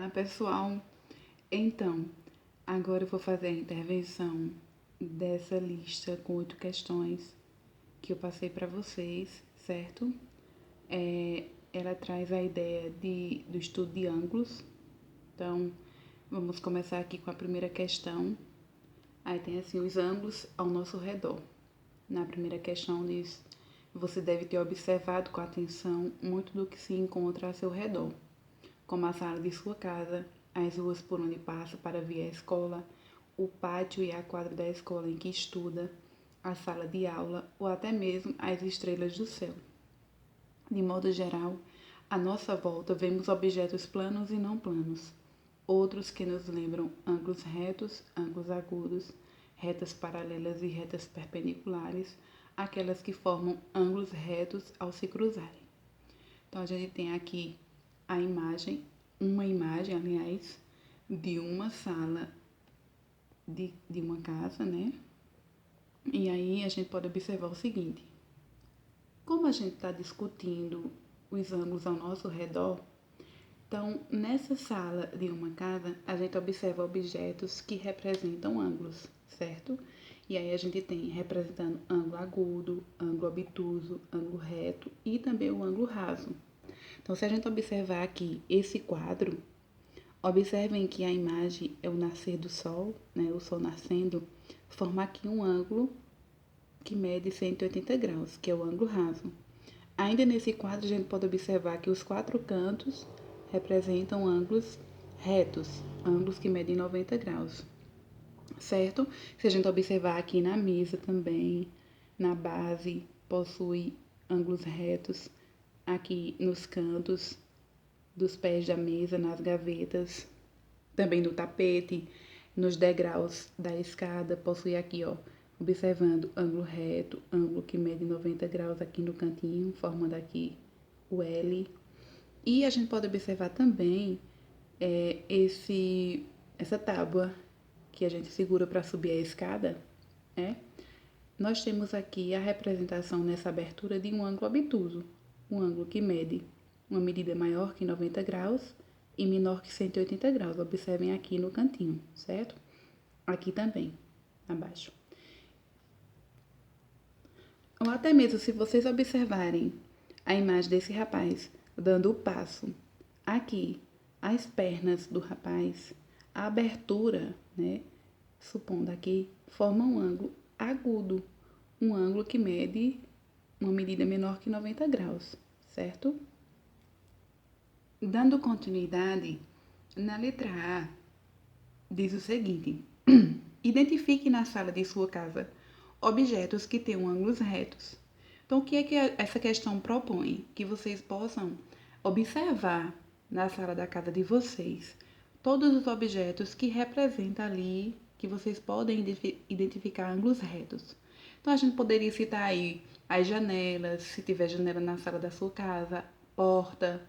Olá, pessoal. Então, agora eu vou fazer a intervenção dessa lista com 8 questões que eu passei para vocês, certo? Ela traz a ideia do estudo de ângulos. Então, vamos começar aqui com a primeira questão. Aí tem assim, os ângulos ao nosso redor. Na primeira questão diz, você deve ter observado com atenção muito do que se encontra a seu redor, como a sala de sua casa, as ruas por onde passa para vir à escola, o pátio e a quadra da escola em que estuda, a sala de aula ou até mesmo as estrelas do céu. De modo geral, à nossa volta vemos objetos planos e não planos, outros que nos lembram ângulos retos, ângulos agudos, retas paralelas e retas perpendiculares, aquelas que formam ângulos retos ao se cruzarem. Então, a gente tem aqui uma imagem, aliás, de uma sala de uma casa, né? E aí a gente pode observar o seguinte: como a gente está discutindo os ângulos ao nosso redor, então nessa sala de uma casa a gente observa objetos que representam ângulos, certo? E aí a gente tem representando ângulo agudo, ângulo obtuso, ângulo reto e também o ângulo raso. Então, se a gente observar aqui esse quadro, observem que a imagem é o nascer do sol, né? O sol nascendo, forma aqui um ângulo que mede 180 graus, que é o ângulo raso. Ainda nesse quadro, a gente pode observar que os 4 cantos representam ângulos retos, ângulos que medem 90 graus, certo? Se a gente observar aqui na mesa também, na base, possui ângulos retos. Aqui nos cantos dos pés da mesa, nas gavetas, também no tapete, nos degraus da escada, possui aqui, ó, observando ângulo reto, ângulo que mede 90 graus aqui no cantinho, formando aqui o L. E a gente pode observar também essa tábua que a gente segura para subir a escada, né? Nós temos aqui a representação nessa abertura de um ângulo obtuso, um ângulo que mede uma medida maior que 90 graus e menor que 180 graus. Observem aqui no cantinho, certo? Aqui também, abaixo. Ou até mesmo se vocês observarem a imagem desse rapaz dando o passo, aqui, as pernas do rapaz, a abertura, né, supondo aqui, forma um ângulo agudo, um ângulo que mede uma medida menor que 90 graus, certo? Dando continuidade, na letra A, diz o seguinte: identifique na sala de sua casa objetos que tenham ângulos retos. Então, o que é que essa questão propõe? Que vocês possam observar na sala da casa de vocês todos os objetos que representam ali, que vocês podem identificar ângulos retos. Então, a gente poderia citar aí as janelas, se tiver janela na sala da sua casa, porta,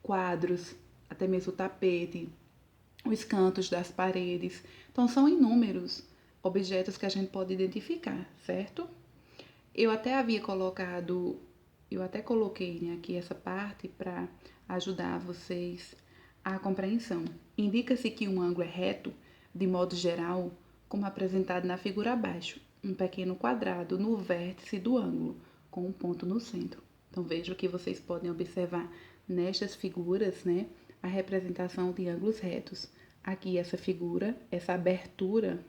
quadros, até mesmo o tapete, os cantos das paredes. Então, são inúmeros objetos que a gente pode identificar, certo? Eu até coloquei, né, aqui essa parte para ajudar vocês a compreensão. Indica-se que um ângulo é reto, de modo geral, como apresentado na figura abaixo, um pequeno quadrado no vértice do ângulo, com um ponto no centro. Então, veja que vocês podem observar nestas figuras, né, a representação de ângulos retos. Aqui, essa figura, essa abertura,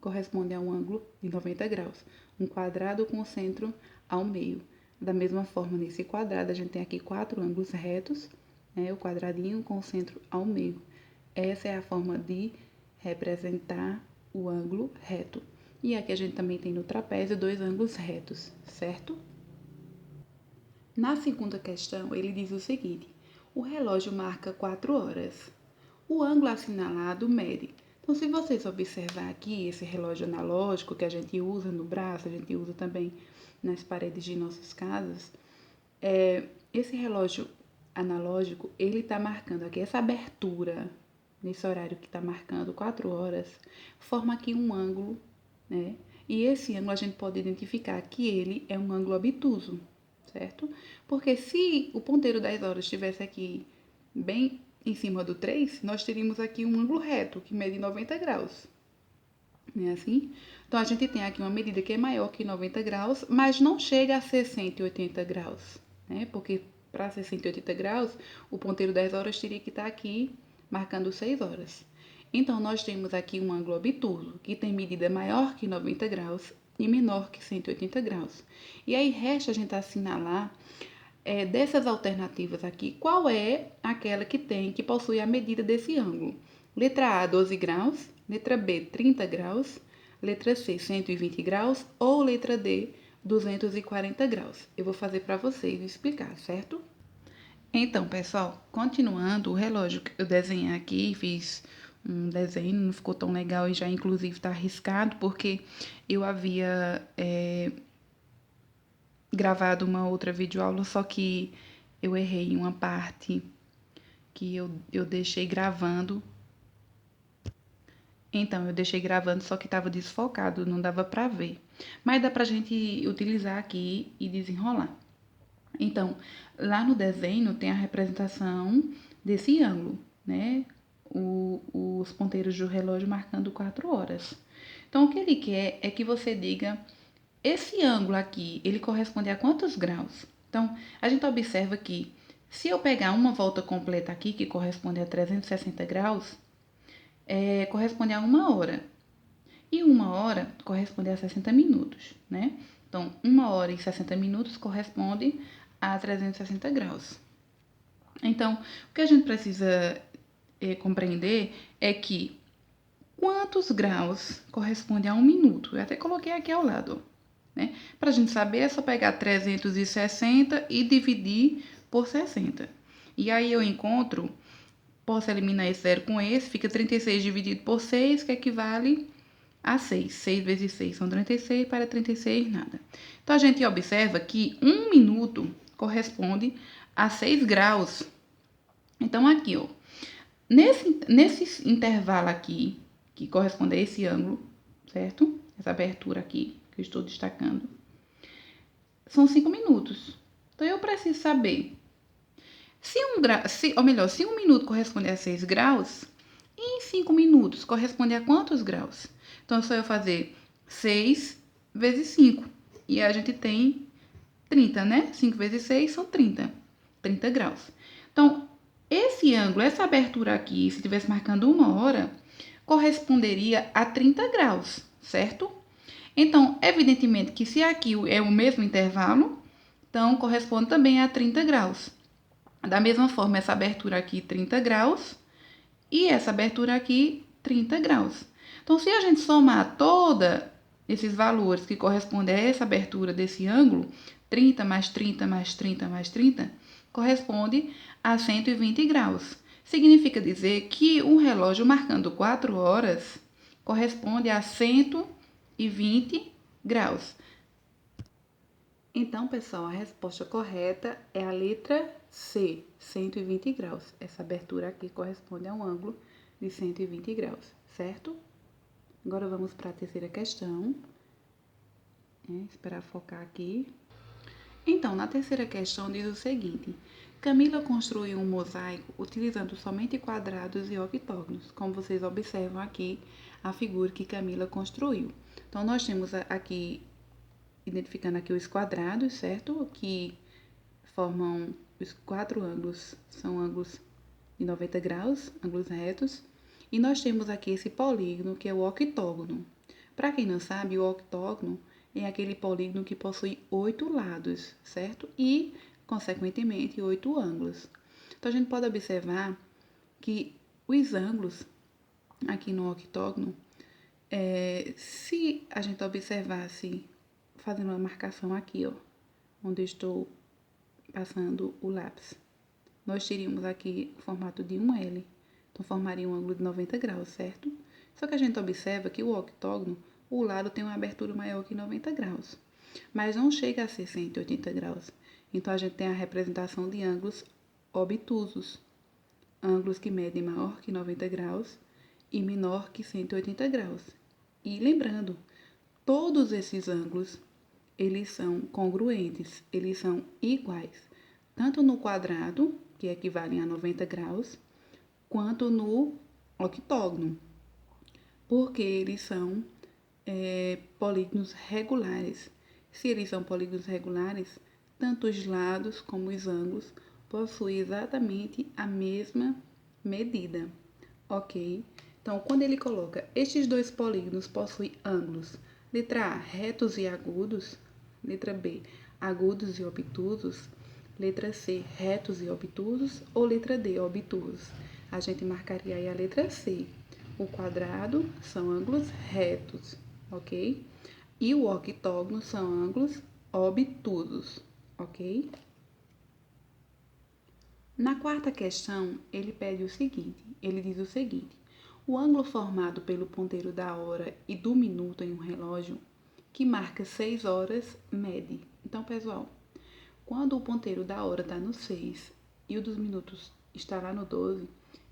corresponde a um ângulo de 90 graus, um quadrado com o centro ao meio. Da mesma forma, nesse quadrado, a gente tem aqui 4 ângulos retos, né, o quadradinho com o centro ao meio. Essa é a forma de representar o ângulo reto. E aqui a gente também tem no trapézio 2 ângulos retos, certo? Na segunda questão, ele diz o seguinte: o relógio marca 4 horas. O ângulo assinalado mede. Então, se vocês observar aqui esse relógio analógico que a gente usa no braço, a gente usa também nas paredes de nossas casas, esse relógio analógico, ele está marcando aqui essa abertura, nesse horário que está marcando 4 horas, forma aqui um ângulo, né? E esse ângulo a gente pode identificar que ele é um ângulo obtuso, certo? Porque se o ponteiro das horas estivesse aqui bem em cima do 3, nós teríamos aqui um ângulo reto, que mede 90 graus. Não é assim? Então, a gente tem aqui uma medida que é maior que 90 graus, mas não chega a ser 180 graus, né? Porque para ser 180 graus, o ponteiro 10 horas teria que estar aqui marcando 6 horas. Então, nós temos aqui um ângulo obtuso, que tem medida maior que 90 graus e menor que 180 graus. E aí, resta a gente assinalar dessas alternativas aqui, qual é aquela que possui a medida desse ângulo. Letra A, 12 graus, letra B, 30 graus, letra C, 120 graus ou letra D, 240 graus. Eu vou fazer para vocês explicar, certo? Então, pessoal, continuando, o relógio que eu desenhei aqui, fiz um desenho, não ficou tão legal e já inclusive está arriscado, porque eu havia gravado uma outra videoaula, só que eu errei em uma parte que eu deixei gravando. Então, eu deixei gravando, só que estava desfocado, não dava para ver. Mas dá pra gente utilizar aqui e desenrolar. Então, lá no desenho tem a representação desse ângulo, né? Os ponteiros do relógio marcando 4 horas. Então, o que ele quer é que você diga, esse ângulo aqui, ele corresponde a quantos graus? Então, a gente observa que, se eu pegar uma volta completa aqui, que corresponde a 360 graus, corresponde a 1 hora. E 1 hora corresponde a 60 minutos, né? Então, 1 hora e 60 minutos corresponde a 360 graus. Então, o que a gente precisa compreender é que quantos graus corresponde a 1 minuto. Eu até coloquei aqui ao lado, né? Para a gente saber, é só pegar 360 e dividir por 60. E aí eu encontro, posso eliminar esse zero com esse, fica 36 dividido por 6, que equivale a 6. 6 vezes 6 são 36, para 36 nada. Então, a gente observa que 1 minuto corresponde a 6 graus. Então, aqui, ó, nesse intervalo aqui, que corresponde a esse ângulo, certo? Essa abertura aqui, que eu estou destacando, são 5 minutos. Então, eu preciso saber se 1 minuto corresponde a 6 graus, e em 5 minutos corresponde a quantos graus? Então, é só eu fazer 6 vezes 5. E a gente tem 30, né? 5 vezes 6 são 30. 30 graus. Então, esse ângulo, essa abertura aqui, se estivesse marcando 1 hora, corresponderia a 30 graus, certo? Então, evidentemente que se aqui é o mesmo intervalo, então corresponde também a 30 graus. Da mesma forma, essa abertura aqui, 30 graus, e essa abertura aqui, 30 graus. Então, se a gente somar todos esses valores que correspondem a essa abertura desse ângulo, 30 mais 30 mais 30 mais 30, corresponde a 120 graus. Significa dizer que um relógio marcando 4 horas corresponde a 120 graus. Então, pessoal, a resposta correta é a letra C, 120 graus. Essa abertura aqui corresponde a um ângulo de 120 graus, certo? Agora vamos para a terceira questão. Esperar focar aqui. Então, na terceira questão diz o seguinte: Camila construiu um mosaico utilizando somente quadrados e octógonos, como vocês observam aqui a figura que Camila construiu. Então, nós temos aqui, identificando aqui os quadrados, certo? Que formam os 4 ângulos, são ângulos de 90 graus, ângulos retos. E nós temos aqui esse polígono, que é o octógono. Para quem não sabe, o octógono é aquele polígono que possui 8 lados, certo? E, consequentemente, 8 ângulos. Então, a gente pode observar que os ângulos aqui no octógono, se a gente observasse, fazendo uma marcação aqui, ó, onde eu estou passando o lápis, nós teríamos aqui o formato de um L. Então, formaria um ângulo de 90 graus, certo? Só que a gente observa que o octógono, o lado tem uma abertura maior que 90 graus, mas não chega a ser 180 graus. Então, a gente tem a representação de ângulos obtusos, ângulos que medem maior que 90 graus e menor que 180 graus. E lembrando, todos esses ângulos, eles são congruentes, eles são iguais, tanto no quadrado, que equivalem a 90 graus, quanto no octógono, porque eles são polígonos regulares. Se eles são polígonos regulares, tanto os lados como os ângulos possuem exatamente a mesma medida, ok? Então, quando ele coloca estes dois polígonos possuem ângulos, letra A, retos e agudos, letra B, agudos e obtusos, letra C, retos e obtusos, ou letra D, obtusos. A gente marcaria aí a letra C. O quadrado são ângulos retos, ok? E o octógono são ângulos obtusos, ok? Na quarta questão, ele pede o seguinte, ele diz o seguinte: o ângulo formado pelo ponteiro da hora e do minuto em um relógio que marca 6 horas mede. Então, pessoal, quando o ponteiro da hora está no 6 e o dos minutos está lá no 12,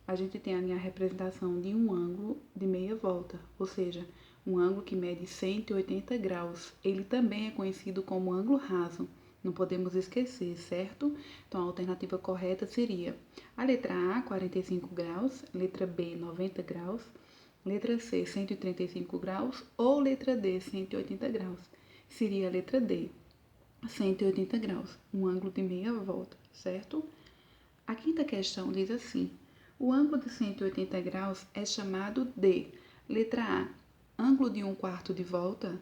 a gente tem ali a representação de um ângulo de meia volta, ou seja, um ângulo que mede 180 graus. Ele também é conhecido como ângulo raso. Não podemos esquecer, certo? Então, a alternativa correta seria a letra A, 45 graus, letra B, 90 graus, letra C, 135 graus ou letra D, 180 graus. Seria a letra D, 180 graus, um ângulo de meia volta, certo? A quinta questão diz assim: o ângulo de 180 graus é chamado de letra A, ângulo de 1/4 de volta,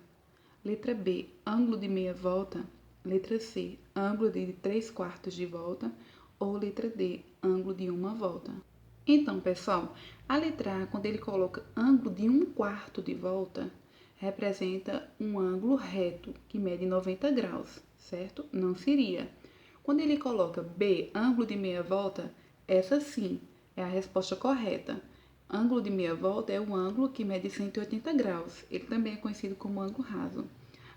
letra B, ângulo de meia volta, letra C, ângulo de 3/4 de volta ou letra D, ângulo de uma volta. Então, pessoal, a letra A, quando ele coloca ângulo de 1/4 de volta, representa um ângulo reto, que mede 90 graus, certo? Não seria. Quando ele coloca B, ângulo de meia volta, essa sim é a resposta correta. Ângulo de meia volta é o ângulo que mede 180 graus. Ele também é conhecido como ângulo raso.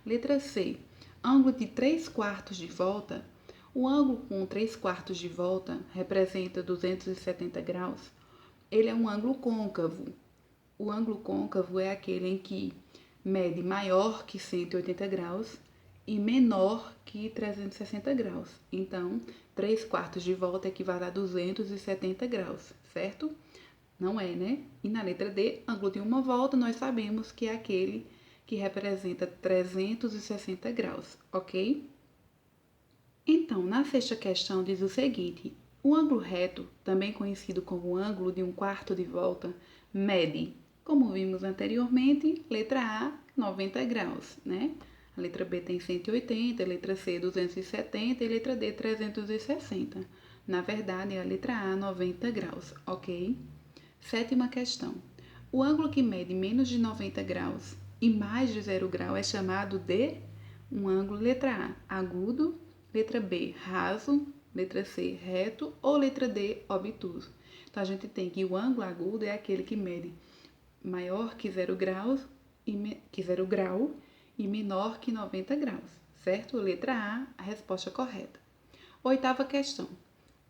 Letra C, ângulo de 3/4 de volta. O ângulo com 3/4 de volta representa 270 graus. Ele é um ângulo côncavo. O ângulo côncavo é aquele em que mede maior que 180 graus e menor que 360 graus. Então, 3/4 de volta equivale a 270 graus, certo? Não é, né? E na letra D, ângulo de uma volta, nós sabemos que é aquele que representa 360 graus, ok? Então, na sexta questão diz o seguinte: o ângulo reto, também conhecido como ângulo de 1/4 de volta, mede, como vimos anteriormente, letra A, 90 graus, né? A letra B tem 180, a letra C 270 e a letra D 360. Na verdade, é a letra A, 90 graus, ok? Sétima questão. O ângulo que mede menos de 90 graus e mais de 0 grau é chamado de um ângulo, letra A, agudo, letra B, raso, letra C, reto ou letra D, obtuso. Então, a gente tem que o ângulo agudo é aquele que mede maior que 0 graus que 0 grau e menor que 90 graus, certo? Letra A, a resposta correta. Oitava questão.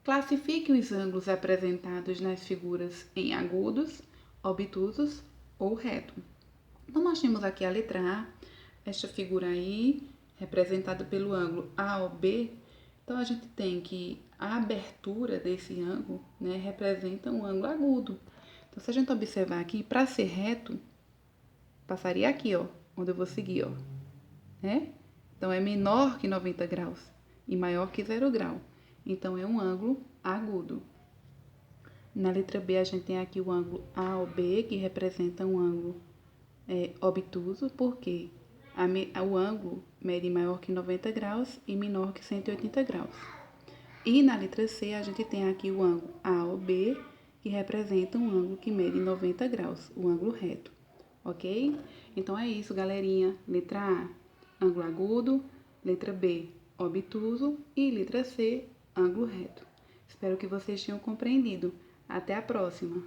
Classifique os ângulos apresentados nas figuras em agudos, obtusos ou reto. Então, nós temos aqui a letra A, esta figura aí, representada pelo ângulo AOB. Então, a gente tem que a abertura desse ângulo, né, representa um ângulo agudo. Então, se a gente observar aqui, para ser reto, passaria aqui, ó, onde eu vou seguir, ó, né? Então, é menor que 90 graus e maior que 0 grau. Então, é um ângulo agudo. Na letra B, a gente tem aqui o ângulo AOB, que representa um ângulo obtuso, porque o ângulo mede maior que 90 graus e menor que 180 graus. E na letra C, a gente tem aqui o ângulo AOB, que representa um ângulo que mede 90 graus, o ângulo reto, ok? Então, é isso, galerinha. Letra A, ângulo agudo. Letra B, obtuso. E letra C, ângulo reto. Espero que vocês tenham compreendido. Até a próxima!